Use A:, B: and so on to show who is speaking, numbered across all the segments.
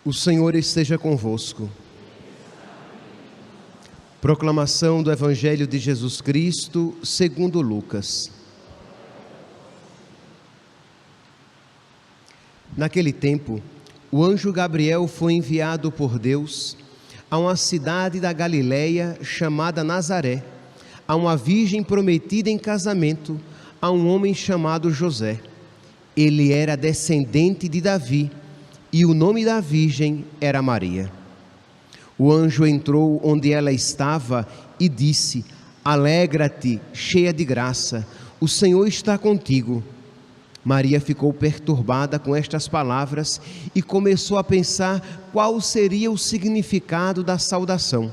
A: O Senhor esteja convosco. Proclamação do Evangelho de Jesus Cristo, segundo Lucas. Naquele tempo, o anjo Gabriel foi enviado por Deus a uma cidade da Galileia chamada Nazaré, a uma virgem prometida em casamento a um homem chamado José. Ele era descendente de Davi e o nome da virgem era Maria. O anjo entrou onde ela estava e disse: Alegra-te, cheia de graça, o Senhor está contigo. Maria ficou perturbada com estas palavras e começou a pensar qual seria o significado da saudação.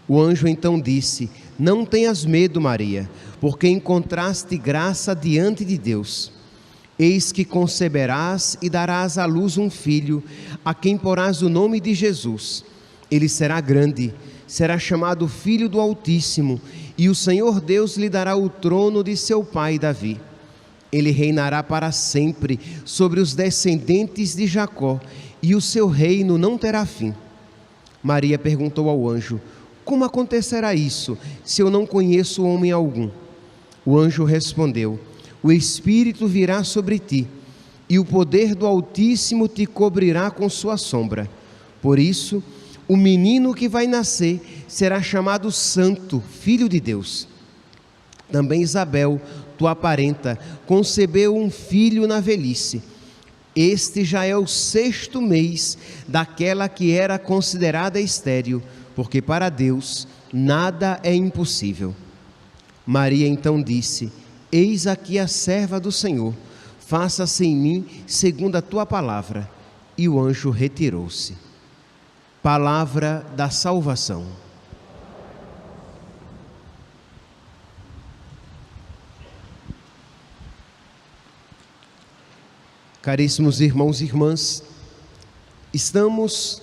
A: O anjo então disse: Não tenhas medo, Maria, porque encontraste graça diante de Deus. Eis que conceberás e darás à luz um filho, a quem porás o nome de Jesus. Ele será grande, será chamado Filho do Altíssimo, e o Senhor Deus lhe dará o trono de seu pai Davi. Ele reinará para sempre sobre os descendentes de Jacó, e o seu reino não terá fim. Maria perguntou ao anjo: Como acontecerá isso, se eu não conheço homem algum? O anjo respondeu: O Espírito virá sobre ti, e o poder do Altíssimo te cobrirá com sua sombra. Por isso, o menino que vai nascer será chamado Santo, Filho de Deus. Também Isabel, tua parenta, concebeu um filho na velhice. Este já é o 6º mês daquela que era considerada estéril, porque para Deus nada é impossível. Maria então disse: Eis aqui a serva do Senhor, faça-se em mim segundo a tua palavra. E o anjo retirou-se. Palavra da salvação. Caríssimos irmãos e irmãs, estamos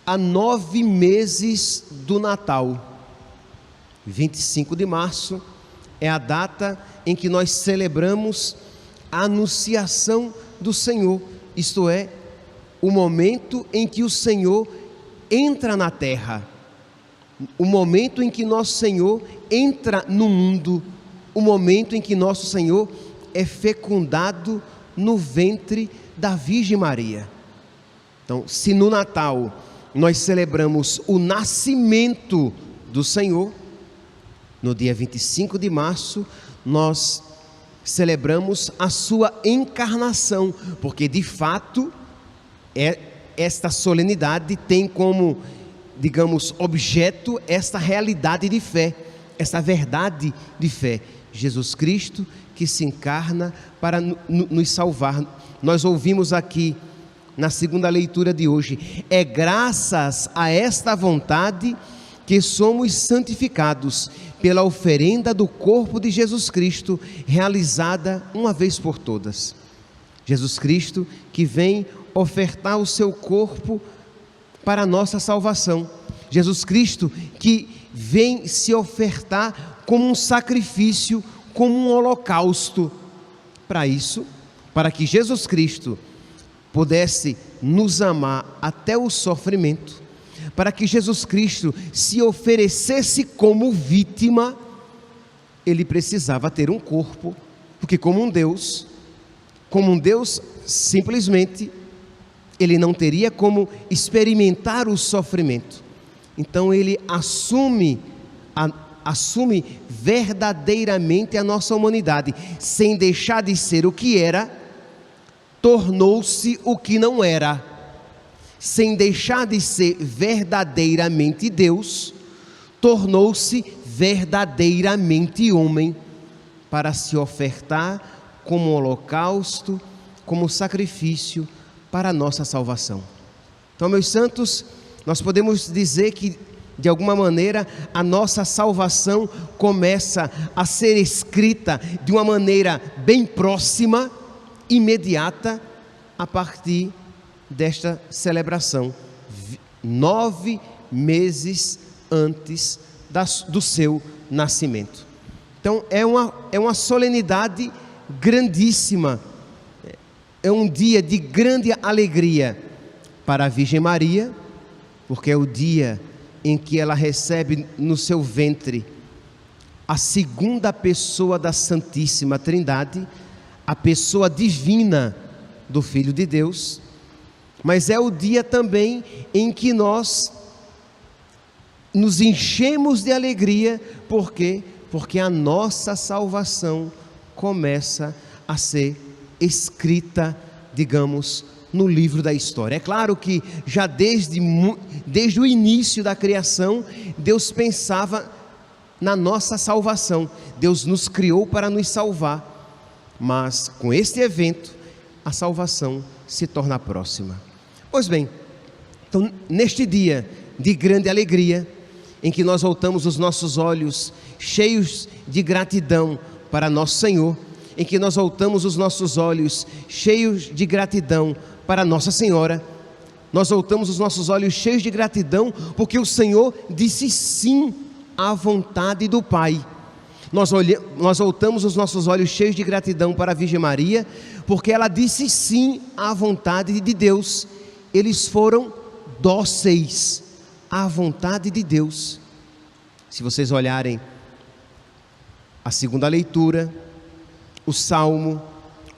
A: a 9 meses do Natal. 25 de março é a data em que nós celebramos a anunciação do Senhor, isto é, o momento em que o Senhor entra na terra, o momento em que nosso Senhor entra no mundo, o momento em que nosso Senhor é fecundado no ventre da Virgem Maria. Então, se no Natal nós celebramos o nascimento do Senhor, no dia 25 de março, nós celebramos a sua encarnação, porque de fato esta solenidade tem como, digamos, objeto esta realidade de fé, esta verdade de fé. Jesus Cristo que se encarna para nos salvar. Nós ouvimos aqui na segunda leitura de hoje: é graças a esta vontade que somos santificados pela oferenda do corpo de Jesus Cristo, realizada uma vez por todas. Jesus Cristo que vem ofertar o seu corpo para a nossa salvação. Jesus Cristo que vem se ofertar como um sacrifício, como um holocausto. Para isso, para que Jesus Cristo pudesse nos amar até o sofrimento, para que Jesus Cristo se oferecesse como vítima, ele precisava ter um corpo, porque como um Deus simplesmente, ele não teria como experimentar o sofrimento. Então ele assume verdadeiramente a nossa humanidade, sem deixar de ser o que era, tornou-se o que não era. Sem deixar de ser verdadeiramente Deus, tornou-se verdadeiramente homem, para se ofertar como holocausto, como sacrifício para a nossa salvação. Então, meus santos, nós podemos dizer que, de alguma maneira, a nossa salvação começa a ser escrita de uma maneira bem próxima, imediata, a partir desta celebração, 9 meses antes do seu nascimento. Então é uma solenidade grandíssima, é um dia de grande alegria, para a Virgem Maria, porque é o dia em que ela recebe no seu ventre a segunda pessoa da Santíssima Trindade, a pessoa divina do Filho de Deus. Mas é o dia também em que nós nos enchemos de alegria. Por quê? Porque a nossa salvação começa a ser escrita, digamos, no livro da história. É claro que já desde o início da criação, Deus pensava na nossa salvação. Deus nos criou para nos salvar. Mas com este evento, a salvação se torna próxima. Pois bem, então neste dia de grande alegria, em que nós voltamos os nossos olhos cheios de gratidão para nosso Senhor, em que nós voltamos os nossos olhos cheios de gratidão para Nossa Senhora, nós voltamos os nossos olhos cheios de gratidão porque o Senhor disse sim à vontade do Pai. Nós voltamos os nossos olhos cheios de gratidão para a Virgem Maria, porque ela disse sim à vontade de Deus. Eles foram dóceis à vontade de Deus. Se vocês olharem a segunda leitura, o Salmo,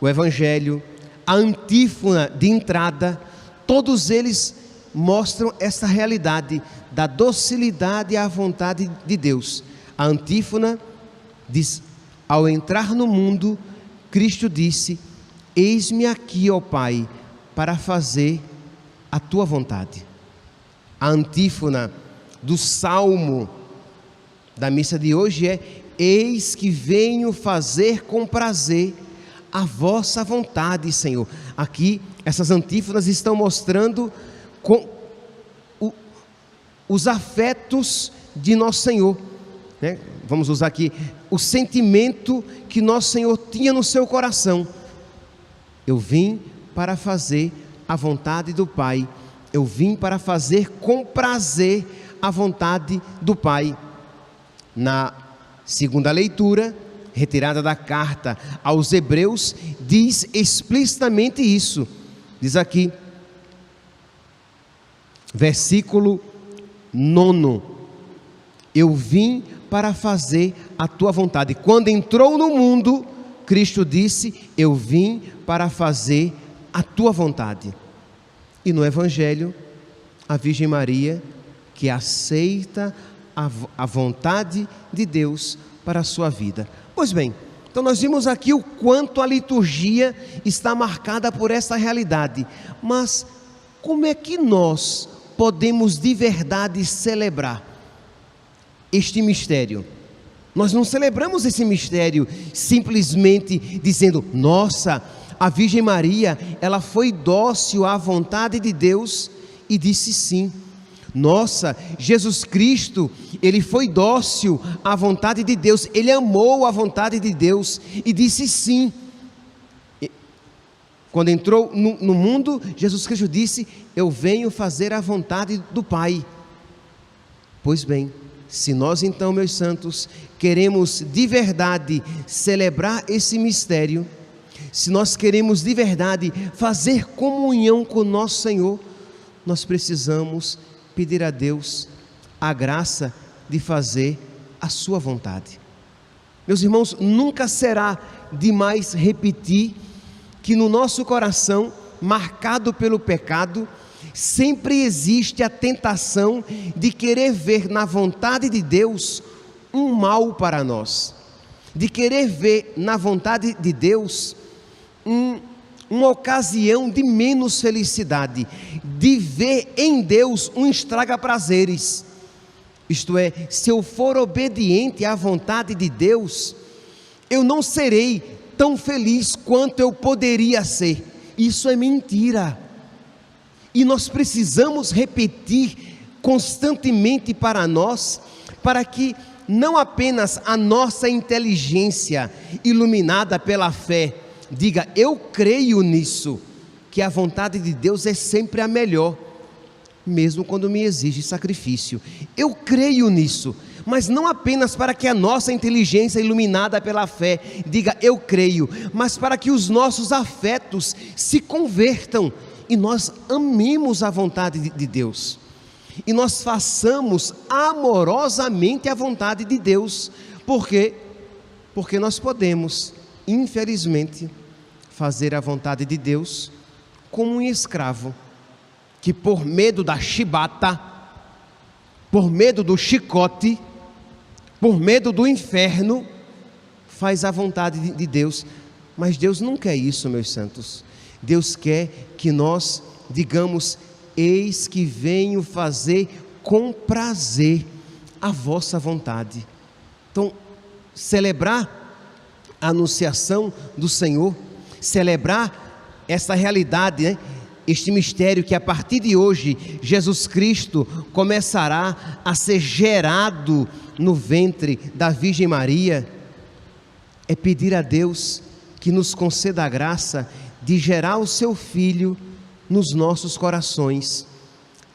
A: o Evangelho, a antífona de entrada, todos eles mostram essa realidade da docilidade à vontade de Deus. A antífona diz: ao entrar no mundo, Cristo disse: eis-me aqui, ó Pai, para fazer a tua vontade. A antífona do Salmo da missa de hoje é: eis que venho fazer com prazer a vossa vontade, Senhor. Aqui, essas antífonas estão mostrando os afetos de nosso Senhor, né? Vamos usar aqui o sentimento que nosso Senhor tinha no seu coração. Eu vim para fazer a vontade do Pai. Eu vim para fazer com prazer a vontade do Pai. Na segunda leitura, retirada da carta aos Hebreus, diz explicitamente isso. Diz aqui, versículo 9: eu vim para fazer a tua vontade. Quando entrou no mundo, Cristo disse: eu vim para fazer a tua vontade. E no Evangelho, a Virgem Maria, que aceita a vontade de Deus para a sua vida. Pois bem, então nós vimos aqui o quanto a liturgia está marcada por essa realidade. Mas como é que nós podemos de verdade celebrar este mistério? Nós não celebramos esse mistério simplesmente dizendo: nossa, a Virgem Maria, ela foi dócil à vontade de Deus e disse sim. Nossa, Jesus Cristo, ele foi dócil à vontade de Deus, ele amou a vontade de Deus e disse sim. Quando entrou no mundo, Jesus Cristo disse: eu venho fazer a vontade do Pai. Pois bem, se nós então, meus santos, queremos de verdade celebrar esse mistério, se nós queremos de verdade fazer comunhão com nosso Senhor, nós precisamos pedir a Deus a graça de fazer a sua vontade. Meus irmãos, nunca será demais repetir que no nosso coração, marcado pelo pecado, sempre existe a tentação de querer ver na vontade de Deus um mal para nós, de querer ver na vontade de Deus uma ocasião de menos felicidade, de ver em Deus um estraga-prazeres. Isto é, se eu for obediente à vontade de Deus, eu não serei tão feliz quanto eu poderia ser. Isso é mentira. E nós precisamos repetir constantemente para nós, para que não apenas a nossa inteligência, iluminada pela fé, diga: eu creio nisso, que a vontade de Deus é sempre a melhor, mesmo quando me exige sacrifício. Eu creio nisso, mas não apenas para que a nossa inteligência iluminada pela fé diga: eu creio, mas para que os nossos afetos se convertam e nós amemos a vontade de Deus, e nós façamos amorosamente a vontade de Deus. Por quê? Porque nós podemos, infelizmente, fazer a vontade de Deus como um escravo, que por medo da chibata, por medo do chicote, por medo do inferno, faz a vontade de Deus. Mas Deus não quer isso, meus santos. Deus quer que nós digamos: eis que venho fazer com prazer a vossa vontade. Então, celebrar a anunciação do Senhor, celebrar essa realidade, né? Este mistério que a partir de hoje Jesus Cristo começará a ser gerado no ventre da Virgem Maria, é pedir a Deus que nos conceda a graça de gerar o seu Filho nos nossos corações,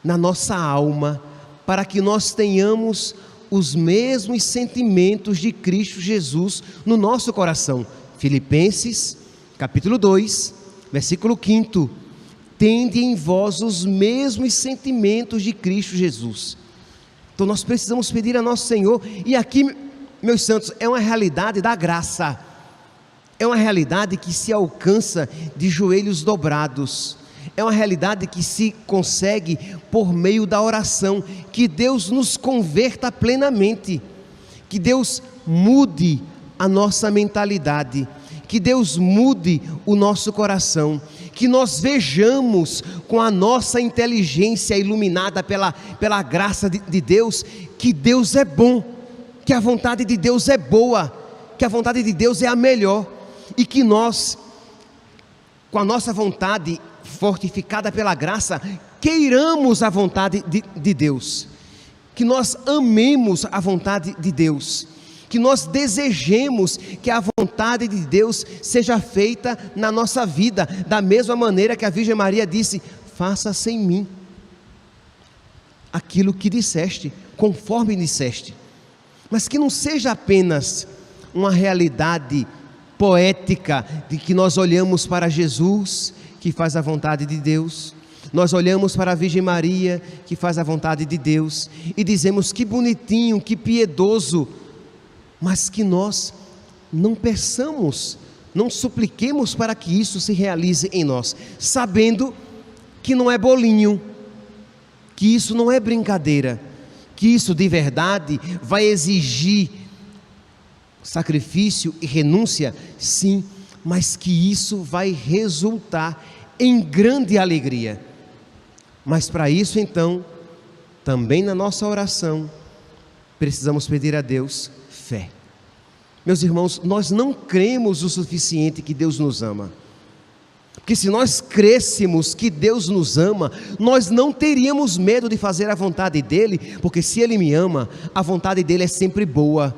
A: na nossa alma, para que nós tenhamos os mesmos sentimentos de Cristo Jesus no nosso coração. Filipenses, capítulo 2, versículo 5: tende em vós os mesmos sentimentos de Cristo Jesus. Então nós precisamos pedir a nosso Senhor, e aqui, meus santos, é uma realidade da graça, é uma realidade que se alcança de joelhos dobrados, é uma realidade que se consegue por meio da oração. Que Deus nos converta plenamente, que Deus mude a nossa mentalidade, que Deus mude o nosso coração, que nós vejamos com a nossa inteligência iluminada pela graça de Deus, que Deus é bom, que a vontade de Deus é boa, que a vontade de Deus é a melhor, e que nós, com a nossa vontade fortificada pela graça, queiramos a vontade de Deus, que nós amemos a vontade de Deus, que nós desejemos que a vontade de Deus seja feita na nossa vida, da mesma maneira que a Virgem Maria disse: faça-se em mim aquilo que disseste, conforme disseste. Mas que não seja apenas uma realidade poética de que nós olhamos para Jesus, que faz a vontade de Deus, nós olhamos para a Virgem Maria, que faz a vontade de Deus, e dizemos: que bonitinho, que piedoso, mas que nós não peçamos, não supliquemos para que isso se realize em nós, sabendo que não é bolinho, que isso não é brincadeira, que isso de verdade vai exigir sacrifício e renúncia, sim, mas que isso vai resultar em grande alegria. Mas para isso, então, também na nossa oração, precisamos pedir a Deus fé. Meus irmãos, nós não cremos o suficiente que Deus nos ama, porque se nós crêssemos que Deus nos ama, nós não teríamos medo de fazer a vontade dEle, porque se Ele me ama, a vontade dEle é sempre boa.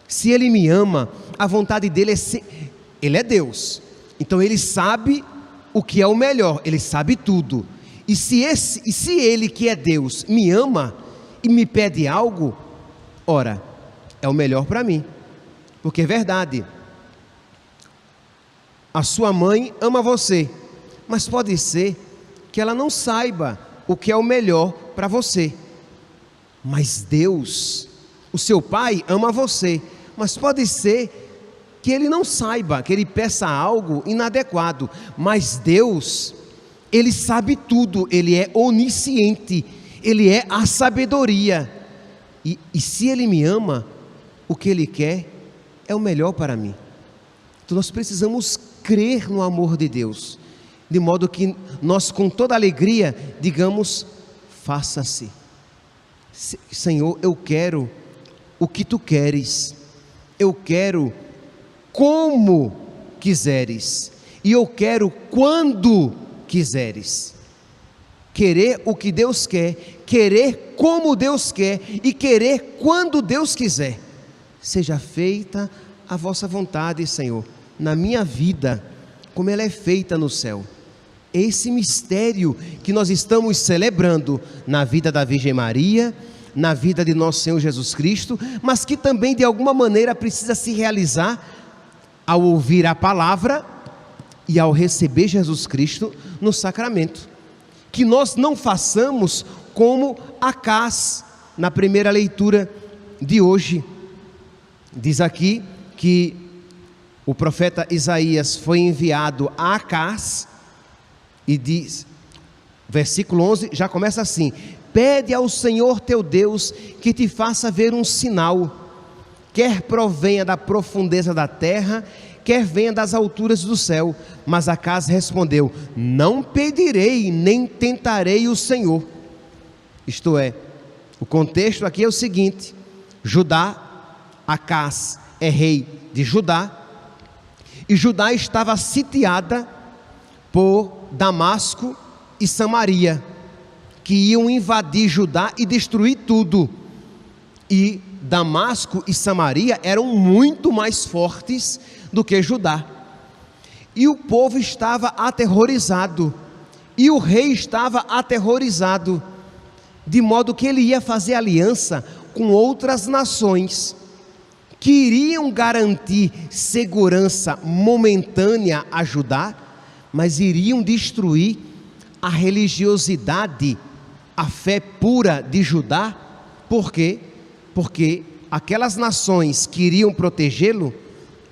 A: Se Ele me ama, a vontade dEle Ele é Deus, então Ele sabe o que é o melhor, Ele sabe tudo. E se Ele, que é Deus, me ama e me pede algo, ora, é o melhor para mim. Porque é verdade, a sua mãe ama você, mas pode ser que ela não saiba o que é o melhor para você. Mas Deus, o seu pai, ama você, mas pode ser que ele não saiba, que ele peça algo inadequado. Mas Deus, Ele sabe tudo, Ele é onisciente, Ele é a sabedoria, e se Ele me ama, o que Ele quer é o melhor para mim. Então nós precisamos crer no amor de Deus, de modo que nós com toda alegria digamos: faça-se. Senhor, eu quero o que Tu queres, eu quero como quiseres, e eu quero quando quiseres. Querer o que Deus quer, querer como Deus quer e querer quando Deus quiser. Seja feita a vossa vontade, Senhor, na minha vida, como ela é feita no céu. Esse mistério que nós estamos celebrando na vida da Virgem Maria, na vida de nosso Senhor Jesus Cristo, mas que também de alguma maneira precisa se realizar ao ouvir a palavra e ao receber Jesus Cristo no sacramento. Que nós não façamos como Acás, na primeira leitura de hoje. Diz aqui que o profeta Isaías foi enviado a Acás e diz, versículo 11, já começa assim: pede ao Senhor teu Deus que te faça ver um sinal, quer provenha da profundeza da terra, quer venha das alturas do céu. Mas Acás respondeu: não pedirei, nem tentarei o Senhor. Isto é, o contexto aqui é o seguinte: Judá, Acás é rei de Judá, e Judá estava sitiada por Damasco e Samaria, que iam invadir Judá e destruir tudo. E Damasco e Samaria eram muito mais fortes do que Judá. E o povo estava aterrorizado, e o rei estava aterrorizado, de modo que ele ia fazer aliança com outras nações, que iriam garantir segurança momentânea a Judá, mas iriam destruir a religiosidade, a fé pura de Judá. Por quê? Porque aquelas nações que iriam protegê-lo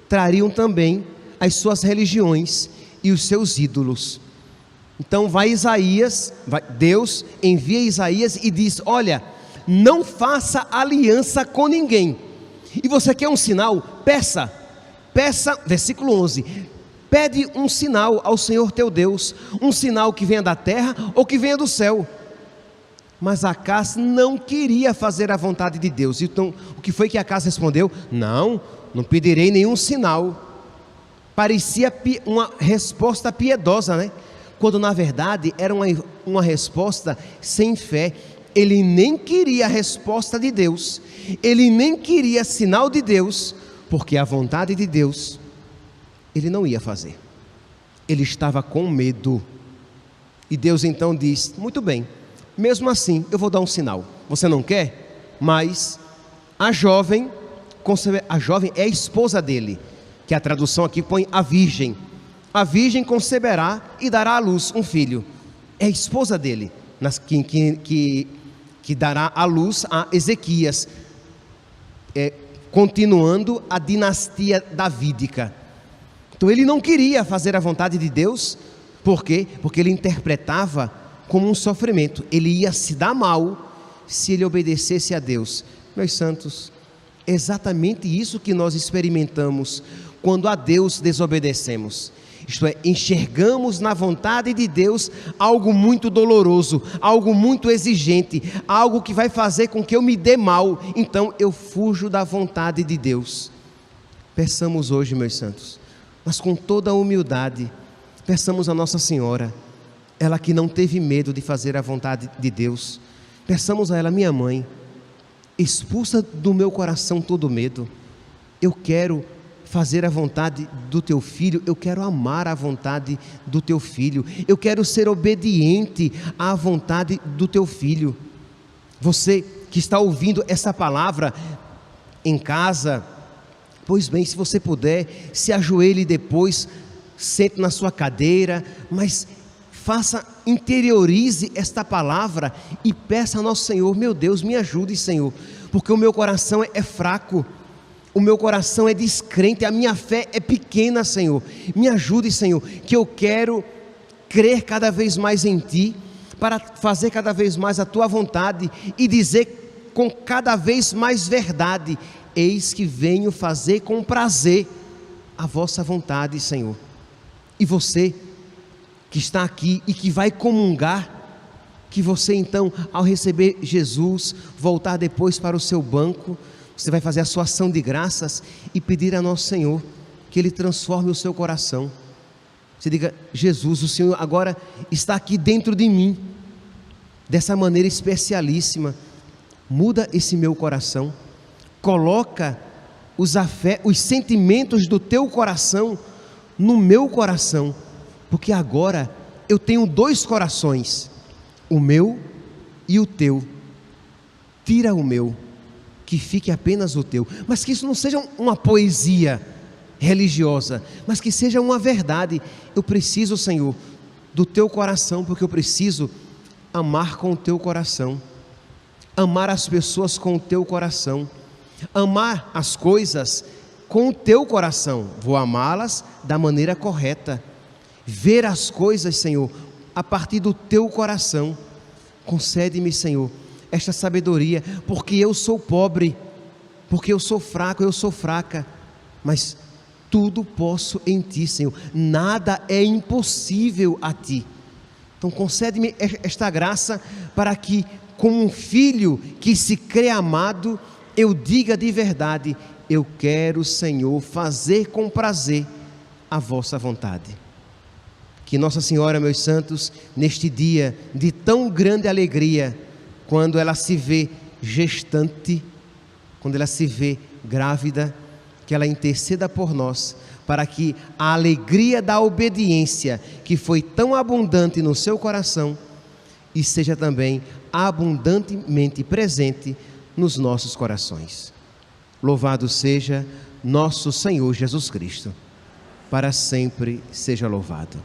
A: trariam também as suas religiões e os seus ídolos. Então Deus envia Isaías e diz: olha, não faça aliança com ninguém. E você quer um sinal? Peça, versículo 11, pede um sinal ao Senhor teu Deus, um sinal que venha da terra ou que venha do céu. Mas Acás não queria fazer a vontade de Deus. Então, o que foi que Acás respondeu? Não pedirei nenhum sinal. Parecia uma resposta piedosa, né? Quando na verdade era uma resposta sem fé. Ele nem queria a resposta de Deus, ele nem queria sinal de Deus, porque a vontade de Deus ele não ia fazer. Ele estava com medo. E Deus então diz: muito bem, mesmo assim eu vou dar um sinal. Você não quer? Mas a jovem é a esposa dele, que a tradução aqui põe a virgem conceberá e dará à luz um filho. É a esposa dele que dará à luz a Ezequias, continuando a dinastia davídica. Então ele não queria fazer a vontade de Deus. Por quê? Porque ele interpretava como um sofrimento. Ele ia se dar mal se ele obedecesse a Deus. Meus santos, é exatamente isso que nós experimentamos quando a Deus desobedecemos. Isto é, enxergamos na vontade de Deus algo muito doloroso, algo muito exigente, algo que vai fazer com que eu me dê mal. Então eu fujo da vontade de Deus. Peçamos hoje, meus santos, mas com toda a humildade, peçamos a Nossa Senhora, ela que não teve medo de fazer a vontade de Deus. Peçamos a ela: minha mãe, expulsa do meu coração todo medo. Eu quero fazer a vontade do teu filho, eu quero amar a vontade do teu filho, eu quero ser obediente à vontade do teu filho. Você que está ouvindo essa palavra em casa, pois bem, se você puder, se ajoelhe depois, sente na sua cadeira, mas interiorize esta palavra e peça ao nosso Senhor: meu Deus, me ajude, Senhor, porque o meu coração é fraco, o meu coração é descrente, a minha fé é pequena, Senhor. Me ajude, Senhor, que eu quero crer cada vez mais em Ti, para fazer cada vez mais a Tua vontade e dizer com cada vez mais verdade: eis que venho fazer com prazer a vossa vontade, Senhor. E você que está aqui e que vai comungar, que você então, ao receber Jesus, voltar depois para o seu banco, você vai fazer a sua ação de graças e pedir a nosso Senhor que Ele transforme o seu coração. Você diga: Jesus, o Senhor agora está aqui dentro de mim, dessa maneira especialíssima. Muda esse meu coração, coloca os sentimentos do teu coração no meu coração, porque agora eu tenho dois corações, o meu e o teu. Tira o meu, que fique apenas o teu. Mas que isso não seja uma poesia, religiosa, mas que seja uma verdade. Eu preciso, Senhor, do teu coração, porque eu preciso amar com o teu coração, amar as pessoas com o teu coração, amar as coisas com o teu coração. Vou amá-las da maneira correta, ver as coisas, Senhor, a partir do teu coração. Concede-me, Senhor, esta sabedoria, porque eu sou pobre, porque eu sou fraco, eu sou fraca, mas tudo posso em Ti, Senhor, nada é impossível a Ti. Então concede-me esta graça, para que, como um filho que se crê amado, eu diga de verdade: eu quero, Senhor, fazer com prazer a vossa vontade. Que Nossa Senhora, meus santos, neste dia de tão grande alegria, quando ela se vê gestante, quando ela se vê grávida, que ela interceda por nós, para que a alegria da obediência, que foi tão abundante no seu coração, e seja também abundantemente presente nos nossos corações. Louvado seja nosso Senhor Jesus Cristo, para sempre seja louvado.